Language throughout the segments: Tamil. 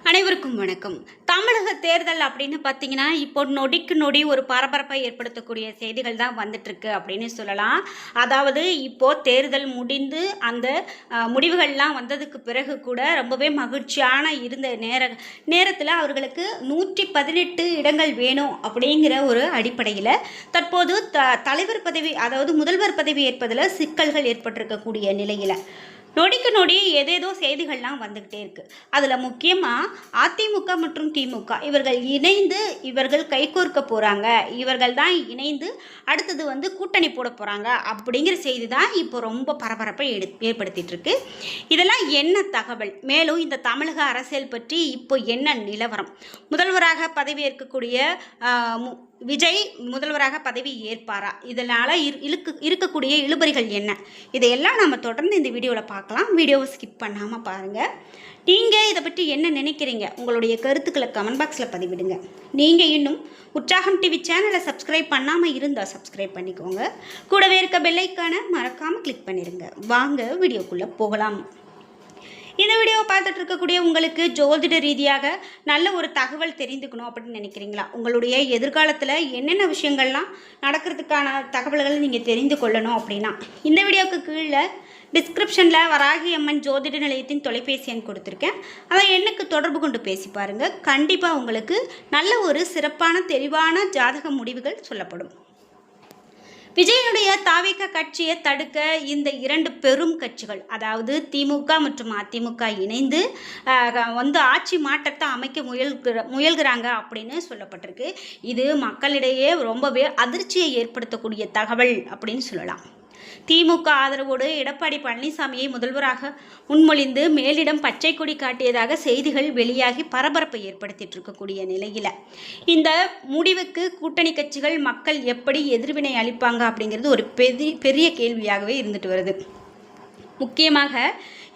அனைவருக்கும் வணக்கம். தமிழக தேர்தல் அப்படின்னு பார்த்தீங்கன்னா, இப்போ நொடிக்கு நொடி ஒரு பரபரப்பை ஏற்படுத்தக்கூடிய செய்திகள் தான் வந்துட்டுருக்கு அப்படின்னு சொல்லலாம். அதாவது இப்போ தேர்தல் முடிந்து அந்த முடிவுகள்லாம் வந்ததுக்கு பிறகு கூட ரொம்பவே மகிழ்ச்சியான இருந்த நேரத்தில் அவர்களுக்கு 118 இடங்கள் வேணும் அப்படிங்கிற ஒரு அடிப்படையில் தற்போது தலைவர் பதவி, அதாவது முதல்வர் பதவி ஏற்பதில் சிக்கல்கள் ஏற்பட்டிருக்கக்கூடிய நிலையில் நொடிக்கு நொடி ஏதேதோ செய்திகள்லாம் வந்துக்கிட்டே இருக்குது. அதில் முக்கியமாக அதிமுக மற்றும் திமுக இவர்கள் இணைந்து இவர்கள் கைகோர்க்க போகிறாங்க, இவர்கள் தான் இணைந்து அடுத்தது கூட்டணி போட போகிறாங்க அப்படிங்கிற செய்தி தான் இப்போ ரொம்ப பரபரப்பை ஏற்படுத்திட்டு இருக்கு. இதெல்லாம் என்ன தகவல், மேலும் இந்த தமிழக அரசியல் பற்றி இப்போ என்ன நிலவரம், முதல்வராக பதவியேற்கக்கூடிய விஜய் முதல்வராக பதவி ஏற்பாரா, இதனால் இருக்கக்கூடிய இழுபறிகள் என்ன, இதையெல்லாம் நம்ம தொடர்ந்து இந்த வீடியோவில் பார்க்கலாம். வீடியோவை ஸ்கிப் பண்ணாமல் பாருங்கள். நீங்கள் இதை பற்றி என்ன நினைக்கிறீங்க, உங்களுடைய கருத்துக்களை கமெண்ட் பாக்ஸில் பதிவிடுங்க. நீங்கள் இன்னும் உற்சாகம் டிவி சேனலை சப்ஸ்கிரைப் பண்ணாமல் இருந்தால் சப்ஸ்கிரைப் பண்ணிக்கோங்க. கூடவே இருக்க பெல்லைக்கான மறக்காமல் கிளிக் பண்ணிடுங்க. வாங்க வீடியோக்குள்ளே போகலாம். இந்த வீடியோவை பார்த்துட்டு இருக்கக்கூடிய உங்களுக்கு ஜோதிட ரீதியாக நல்ல ஒரு தகவல் தெரிந்துக்கணும் அப்படின்னு நினைக்கிறீங்களா, உங்களுடைய எதிர்காலத்தில் என்னென்ன விஷயங்கள்லாம் நடக்கிறதுக்கான தகவல்களை நீங்கள் தெரிந்து கொள்ளணும் அப்படின்னா இந்த வீடியோவுக்கு கீழே டிஸ்கிரிப்ஷனில் வராகி அம்மன் ஜோதிட நிலையத்தின் தொலைபேசி எண் கொடுத்துருக்கேன். அதை எண்ணுக்கு தொடர்பு கொண்டு பேசி பாருங்கள். கண்டிப்பாக உங்களுக்கு நல்ல ஒரு சிறப்பான தெளிவான ஜாதக முடிவுகள் சொல்லப்படும். விஜயனுடைய தாவேகா கட்சியை தடுக்க இந்த இரண்டு பெரும் கட்சிகள், அதாவது திமுக மற்றும் அதிமுக இணைந்து ஆட்சி மாற்றத்தை அமைக்க முயல்கிறாங்க அப்படின்னு சொல்லப்பட்டிருக்கு. இது மக்களிடையே ரொம்பவே அதிர்ச்சியை ஏற்படுத்தக்கூடிய தகவல் அப்படின்னு சொல்லலாம். திமுக ஆதரவோடு எடப்பாடி பழனிசாமியை முதல்வராக முன்மொழிந்து மேலிடம் பச்சை கொடி காட்டியதாக செய்திகள் வெளியாகி பரபரப்பை ஏற்படுத்திட்டு இருக்கக்கூடிய நிலையில் இந்த முடிவுக்கு கூட்டணி கட்சிகள் மக்கள் எப்படி எதிர்வினை அளிப்பாங்க அப்படிங்கிறது ஒரு பெரிய கேள்வியாகவே இருந்துட்டு வருது. முக்கியமாக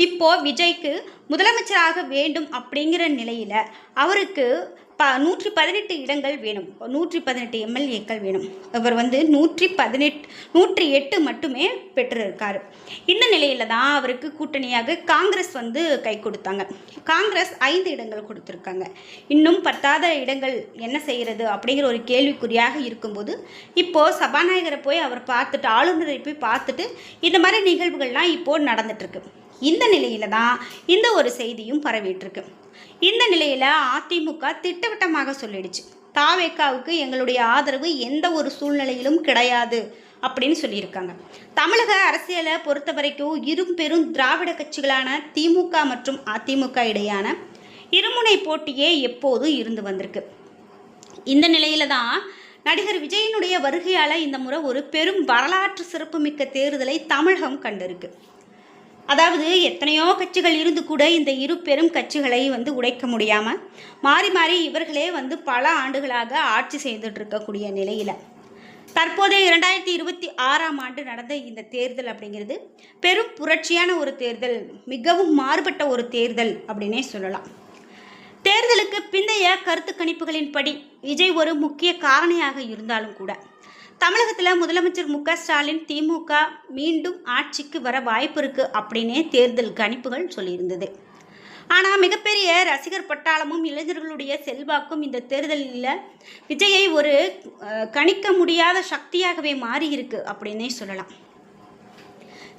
இப்போ விஜய்க்கு முதலமைச்சராக வேண்டும் அப்படிங்கிற நிலையில் அவருக்கு 118 இடங்கள் வேணும், 118 எம்எல்ஏக்கள் வேணும். அவர் 108 மட்டுமே பெற்றிருக்காரு. இந்த நிலையில் தான் அவருக்கு கூட்டணியாக காங்கிரஸ் கை கொடுத்தாங்க. காங்கிரஸ் 5 இடங்கள் கொடுத்துருக்காங்க. இன்னும் பத்தாத இடங்கள் என்ன செய்கிறது அப்படிங்கிற ஒரு கேள்விக்குறியாக இருக்கும்போது இப்போது சபாநாயகரை போய் அவர் பார்த்துட்டு, ஆளுநரை போய் பார்த்துட்டு இந்த மாதிரி நிகழ்வுகள்லாம் இப்போது நடந்துட்டுருக்கு. இந்த நிலையில் தான் இந்த ஒரு செய்தியும் பரவிட்டுருக்கு. இந்த நிலையில் அதிமுக திட்டவட்டமாக சொல்லிடுச்சு, தாவேகாவுக்கு எங்களுடைய ஆதரவு எந்த ஒரு சூழ்நிலையிலும் கிடையாது அப்படின்னு சொல்லியிருக்காங்க. தமிழக அரசியலை பொறுத்த வரைக்கும் இரு பெரும் திராவிட கட்சிகளான திமுக மற்றும் அதிமுக இடையான இருமுனை போட்டியே எப்போதும் இருந்து வந்திருக்கு. இந்த நிலையில தான் நடிகர் விஜயனுடைய வருகையால் இந்த முறை ஒரு பெரும் வரலாற்று சிறப்புமிக்க தேர்தலை தமிழகம் கண்டிருக்கு. அதாவது எத்தனையோ கட்சிகள் இருந்து கூட இந்த இரு பெரும் கட்சிகளை உடைக்க முடியாமல் மாறி மாறி இவர்களே பல ஆண்டுகளாக ஆட்சி செய்துட்டு இருக்கக்கூடிய நிலையில் தற்போதைய 2026ஆம் ஆண்டு நடந்த இந்த தேர்தல் அப்படிங்கிறது பெரும் புரட்சியான ஒரு தேர்தல், மிகவும் மாறுபட்ட ஒரு தேர்தல் அப்படின்னே சொல்லலாம். தேர்தலுக்கு பிந்தைய கருத்து கணிப்புகளின்படி விஜய் ஒரு முக்கிய காரணியாக இருந்தாலும் கூட தமிழகத்தில் முதலமைச்சர் மு க ஸ்டாலின் திமுக மீண்டும் ஆட்சிக்கு வர வாய்ப்பு இருக்குது அப்படின்னே தேர்தல் கணிப்புகள் சொல்லியிருந்தது. ஆனால் மிகப்பெரிய ரசிகர் பட்டாளமும் இளைஞர்களுடைய செல்வாக்கும் இந்த தேர்தலில் விஜயை ஒரு கணிக்க முடியாத சக்தியாகவே மாறியிருக்கு அப்படின்னே சொல்லலாம்.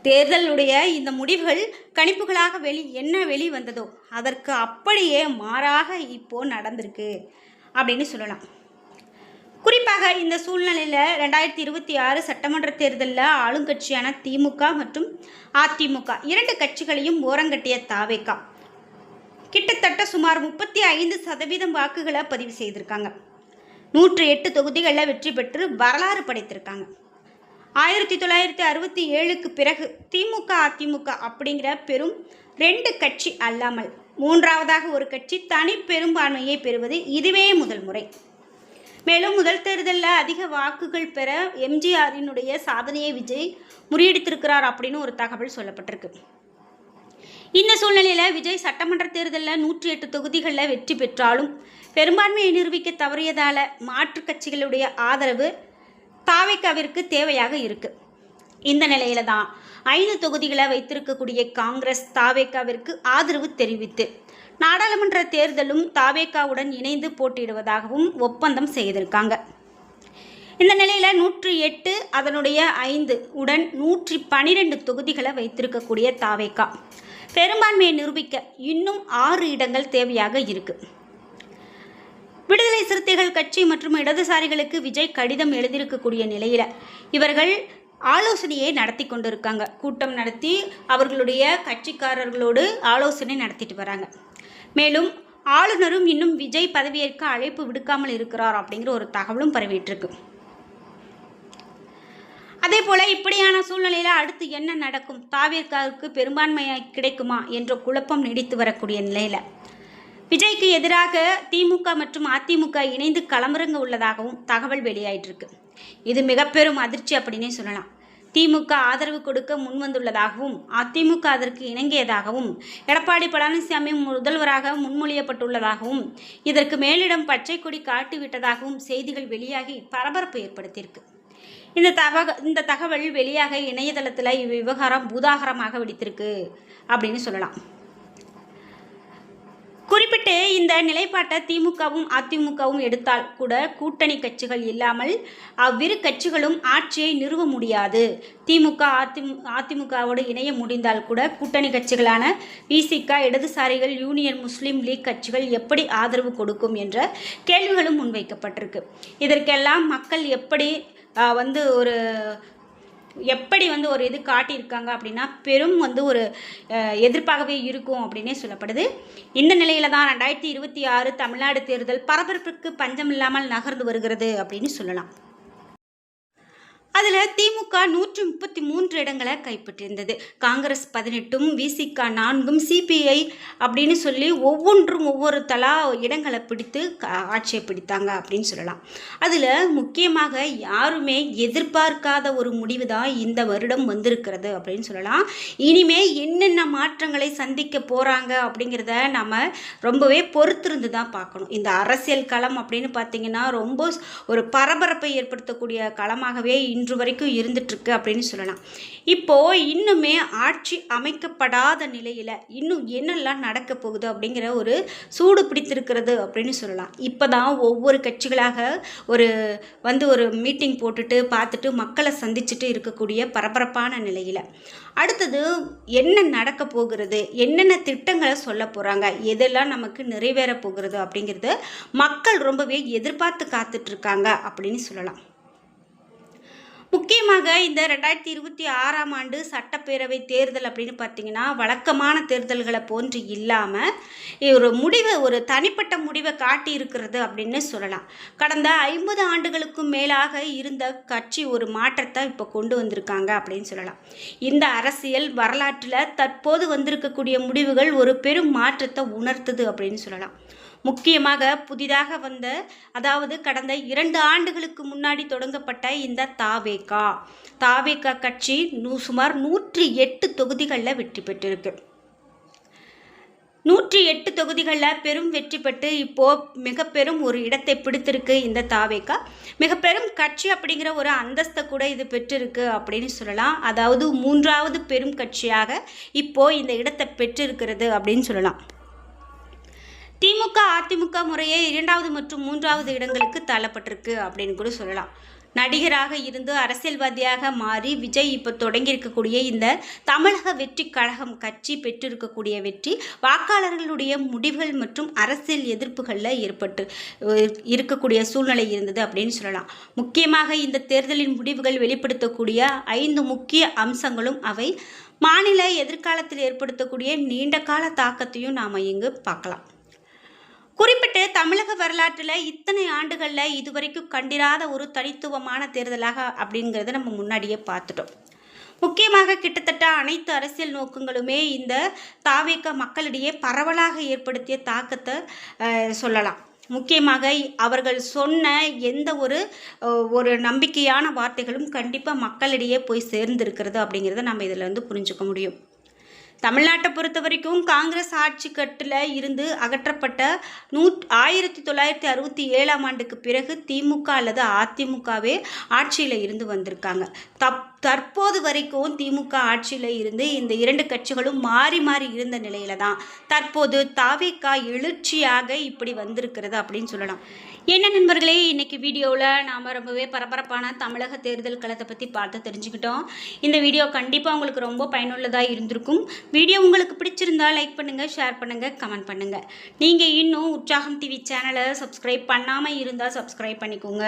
தேர்தலுடைய இந்த முடிவுகள் கணிப்புகளாக வெளி வந்ததோ அதற்கு அப்படியே மாறாக இப்போது நடந்திருக்கு அப்படின்னு சொல்லலாம். குறிப்பாக இந்த சூழ்நிலையில் 2026 சட்டமன்ற தேர்தலில் ஆளுங்கட்சியான திமுக மற்றும் அதிமுக இரண்டு கட்சிகளையும் ஓரங்கட்டிய தாவேகா கிட்டத்தட்ட சுமார் 35% வாக்குகளை பதிவு செய்திருக்காங்க. 108 தொகுதிகளில் வெற்றி பெற்று வரலாறு படைத்திருக்காங்க. 1967க்கு பிறகு திமுக அதிமுக அப்படிங்கிற பெரும் 2 கட்சி அல்லாமல் மூன்றாவதாக ஒரு கட்சி தனி பெரும்பான்மையை பெறுவது இதுவே முதல் முறை. மேலும் முதல் தேர்தலில் அதிக வாக்குகள் பெற எம்ஜிஆரினுடைய சாதனையை விஜய் முறியடித்திருக்கிறார் அப்படின்னு ஒரு தகவல் சொல்லப்பட்டிருக்கு. இந்த சூழ்நிலையில் விஜய் சட்டமன்ற தேர்தலில் 108 தொகுதிகளில் வெற்றி பெற்றாலும் பெரும்பான்மையை நிரூபிக்க தவறியதால் மாற்று கட்சிகளுடைய ஆதரவு தாவேகாவிற்கு தேவையாக இருக்குது. இந்த நிலையில தான் 5 தொகுதிகளை வைத்திருக்கக்கூடிய காங்கிரஸ் தாவேகாவிற்கு ஆதரவு தெரிவித்து நாடாளுமன்ற தேர்தலும் தாவேகாவுடன் இணைந்து போட்டியிடுவதாகவும் ஒப்பந்தம் செய்திருக்காங்க. இந்த நிலையில் 108 அதனுடைய 5 உடன் 112 தொகுதிகளை வைத்திருக்கக்கூடிய தாவேகா பெரும்பான்மையை நிரூபிக்க இன்னும் 6 இடங்கள் தேவையாக இருக்கு. விடுதலை சிறுத்தைகள் கட்சி மற்றும் இடதுசாரிகளுக்கு விஜய் கடிதம் எழுதியிருக்கக்கூடிய நிலையில் இவர்கள் ஆலோசனையை நடத்தி கொண்டிருக்காங்க. கூட்டம் நடத்தி அவர்களுடைய கட்சிக்காரர்களோடு ஆலோசனை நடத்திட்டு வராங்க. மேலும் ஆளுநரும் இன்னும் விஜய் பதவியேற்க அழைப்பு விடுக்காமல் இருக்கிறார் அப்படிங்கிற ஒரு தகவலும் பரவிட்டிருக்கு. அதே போல இப்படியான சூழ்நிலையில் அடுத்து என்ன நடக்கும், தாவேகாவுக்கு பெரும்பான்மையாக கிடைக்குமா என்ற குழப்பம் நீடித்து வரக்கூடிய நிலையில் விஜய்க்கு எதிராக திமுக மற்றும் அதிமுக இணைந்து களமிறங்க உள்ளதாகவும் தகவல் வெளியாயிட்டிருக்கு. இது மிக பெரும் அதிர்ச்சி அப்படின்னே சொல்லலாம். திமுக ஆதரவு கொடுக்க முன்வந்துள்ளதாகவும் அதிமுக அதற்கு இணங்கியதாகவும் எடப்பாடி பழனிசாமி முதல்வராக முன்மொழியப்பட்டுள்ளதாகவும் இதற்கு மேலிடம் பச்சை கொடி காட்டிவிட்டதாகவும் செய்திகள் வெளியாகி பரபரப்பு ஏற்படுத்தியிருக்கு. இந்த தகவல் வெளியாக இணையதளத்தில் இவ்விவகாரம் பூதாகரமாக வெடித்திருக்கு அப்படின்னு சொல்லலாம். குறிப்பிட்டு இந்த நிலைப்பாட்டை திமுகவும் அதிமுகவும் எடுத்தால் கூட கூட்டணி கட்சிகள் இல்லாமல் அவ்விரு கட்சிகளும் ஆட்சியை நிறுவ முடியாது. திமுக அதிமுகவோடு இணைய முடிந்தால் கூட கூட்டணி கட்சிகளான விசிக, இடதுசாரிகள், யூனியன் முஸ்லீம் லீக் கட்சிகள் எப்படி ஆதரவு கொடுக்கும் என்ற கேள்விகளும் முன்வைக்கப்பட்டிருக்கு. இதற்கெல்லாம் மக்கள் எப்படி ஒரு இது காட்டியிருக்காங்க அப்படின்னா பெரும் ஒரு எதிர்ப்பாகவே இருக்கும் அப்படின்னே சொல்லப்படுது. இந்த நிலையில தான் 2026 தமிழ்நாடு தேர்தல் பரபரப்புக்கு பஞ்சம் இல்லாமல் நகர்ந்து வருகிறது அப்படின்னு சொல்லலாம். அதில் திமுக 133 இடங்களை கைப்பற்றியிருந்தது. காங்கிரஸ் 18, விசிக 4, சிபிஐ அப்படின்னு சொல்லி ஒவ்வொன்றும் ஒவ்வொரு தலா இடங்களை பிடித்து ஆட்சியை பிடித்தாங்க அப்படின்னு சொல்லலாம். அதில் முக்கியமாக யாருமே எதிர்பார்க்காத ஒரு முடிவு தான் இந்த வருடம் வந்திருக்கிறது அப்படின்னு சொல்லலாம். இனிமே என்னென்ன மாற்றங்களை சந்திக்க போகிறாங்க அப்படிங்கிறத நம்ம ரொம்பவே பொறுத்திருந்து தான் பார்க்கணும். இந்த அரசியல் களம் அப்படின்னு பார்த்தீங்கன்னா ரொம்ப ஒரு பரபரப்பை ஏற்படுத்தக்கூடிய களமாகவே இன்று வரைக்கும் இருந்துட்டுருக்கு அப்படின்னு சொல்லலாம். இப்போது இன்னுமே ஆட்சி அமைக்கப்படாத நிலையில் இன்னும் என்னெல்லாம் நடக்க போகுது அப்படிங்கிற ஒரு சூடு பிடித்திருக்கிறது அப்படின்னு சொல்லலாம். இப்போ தான் ஒவ்வொரு கட்சிகளாக ஒரு மீட்டிங் போட்டுட்டு பார்த்துட்டு மக்களை சந்திச்சுட்டு இருக்கக்கூடிய பரபரப்பான நிலையில் அடுத்தது என்ன நடக்க போகிறது, என்னென்ன திட்டங்களை சொல்ல போகிறாங்க, எதெல்லாம் நமக்கு நிறைவேற போகிறது அப்படிங்கிறது மக்கள் ரொம்பவே எதிர்பார்த்து காத்துட்ருக்காங்க அப்படின்னு சொல்லலாம். முக்கியமாக இந்த 2026ஆம் ஆண்டு சட்டப்பேரவை தேர்தல் அப்படின்னு பார்த்தீங்கன்னா வழக்கமான தேர்தல்களை போன்று இல்லாமல் ஒரு தனிப்பட்ட முடிவை காட்டி இருக்கிறது அப்படின்னு சொல்லலாம். கடந்த 50 ஆண்டுகளுக்கும் மேலாக இருந்த கட்சி ஒரு மாற்றத்தை இப்போ கொண்டு வந்திருக்காங்க அப்படின்னு சொல்லலாம். இந்த அரசியல் வரலாற்றில் தற்போது வந்திருக்கக்கூடிய முடிவுகள் ஒரு பெரும் மாற்றத்தை உணர்த்துது அப்படின்னு சொல்லலாம். முக்கியமாக புதிதாக கடந்த 2 ஆண்டுகளுக்கு முன்னாடி தொடங்கப்பட்ட இந்த தாவேகா கட்சி சுமார் 108 தொகுதிகளில் வெற்றி பெற்றிருக்கு. 108 தொகுதிகளில் பெரும் வெற்றி பெற்று இப்போது மிக பெரும் ஒரு இடத்தை பிடித்திருக்கு. இந்த தாவேகா மிக பெரும் கட்சி அப்படிங்கிற ஒரு அந்தஸ்தை கூட இது பெற்றிருக்கு அப்படின்னு சொல்லலாம். அதாவது 3வது பெரும் கட்சியாக இப்போது இந்த இடத்தை பெற்றிருக்கிறது அப்படின்னு சொல்லலாம். திமுக அதிமுக முறையே 2வது மற்றும் 3வது இடங்களுக்கு தள்ளப்பட்டிருக்கு அப்படின்னு கூட சொல்லலாம். நடிகராக இருந்து அரசியல்வாதியாக மாறி விஜய் இப்போ தொடங்கியிருக்கக்கூடிய இந்த தமிழக வெற்றி கழகம் கட்சி பெற்றிருக்கக்கூடிய வெற்றி வாக்காளர்களுடைய முடிவுகள் மற்றும் அரசியல் எதிர்ப்புகளில் ஏற்பட்டு இருக்கக்கூடிய சூழ்நிலை இருந்தது அப்படின்னு சொல்லலாம். முக்கியமாக இந்த தேர்தலின் முடிவுகள் வெளிப்படுத்தக்கூடிய 5 முக்கிய அம்சங்களும் அவை மாநில எதிர்காலத்தில் ஏற்படுத்தக்கூடிய நீண்ட கால தாக்கத்தையும் நாம் இங்கு பார்க்கலாம். குறிப்பிட்டு தமிழக வரலாற்றில் இத்தனை ஆண்டுகளில் இதுவரைக்கும் கண்டிராத ஒரு தனித்துவமான தேர்தலாக அப்படிங்கிறத நம்ம முன்னாடியே பார்த்துட்டோம். முக்கியமாக கிட்டத்தட்ட அனைத்து அரசியல் நோக்கங்களுமே இந்த தாவேகா மக்களிடையே பரவலாக ஏற்படுத்திய தாக்கத்தை சொல்லலாம். முக்கியமாக அவர்கள் சொன்ன எந்த ஒரு நம்பிக்கையான வார்த்தைகளும் கண்டிப்பாக மக்களிடையே போய் சேர்ந்திருக்கிறது அப்படிங்கிறத நம்ம இதில் புரிஞ்சுக்க முடியும். தமிழ்நாட்டை பொறுத்த வரைக்கும் காங்கிரஸ் ஆட்சி கட்டில் இருந்து அகற்றப்பட்ட 1967ஆம் ஆண்டுக்கு பிறகு திமுக அல்லது அதிமுகவே ஆட்சியில் இருந்து வந்திருக்காங்க. தற்போது வரைக்கும் திமுக ஆட்சியில் இருந்து இந்த இரண்டு கட்சிகளும் மாறி மாறி இருந்த நிலையில தான் தற்போது தாவேகா எழுச்சியாக இப்படி வந்திருக்கிறது அப்படின்னு சொல்லலாம். என்ன நண்பர்களே, இன்னைக்கு வீடியோவில் நாம் ரொம்பவே பரபரப்பான தமிழக தேர்தல் களத்தை பற்றி பார்த்து தெரிஞ்சுக்கிட்டோம். இந்த வீடியோ கண்டிப்பாக உங்களுக்கு ரொம்ப பயனுள்ளதாக இருந்திருக்கும். வீடியோ உங்களுக்கு பிடிச்சிருந்தா லைக் பண்ணுங்கள், ஷேர் பண்ணுங்கள், கமெண்ட் பண்ணுங்கள். நீங்கள் இன்னும் உற்சாகம் டிவி சேனலை சப்ஸ்கிரைப் பண்ணாமல் இருந்தால் சப்ஸ்கிரைப் பண்ணிக்கோங்க.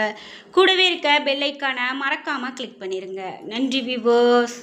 கூடவே இருக்க பெல் ஐக்கானை மறக்காமல் கிளிக் பண்ணிடுங்க. நன்றி வியூவர்ஸ்.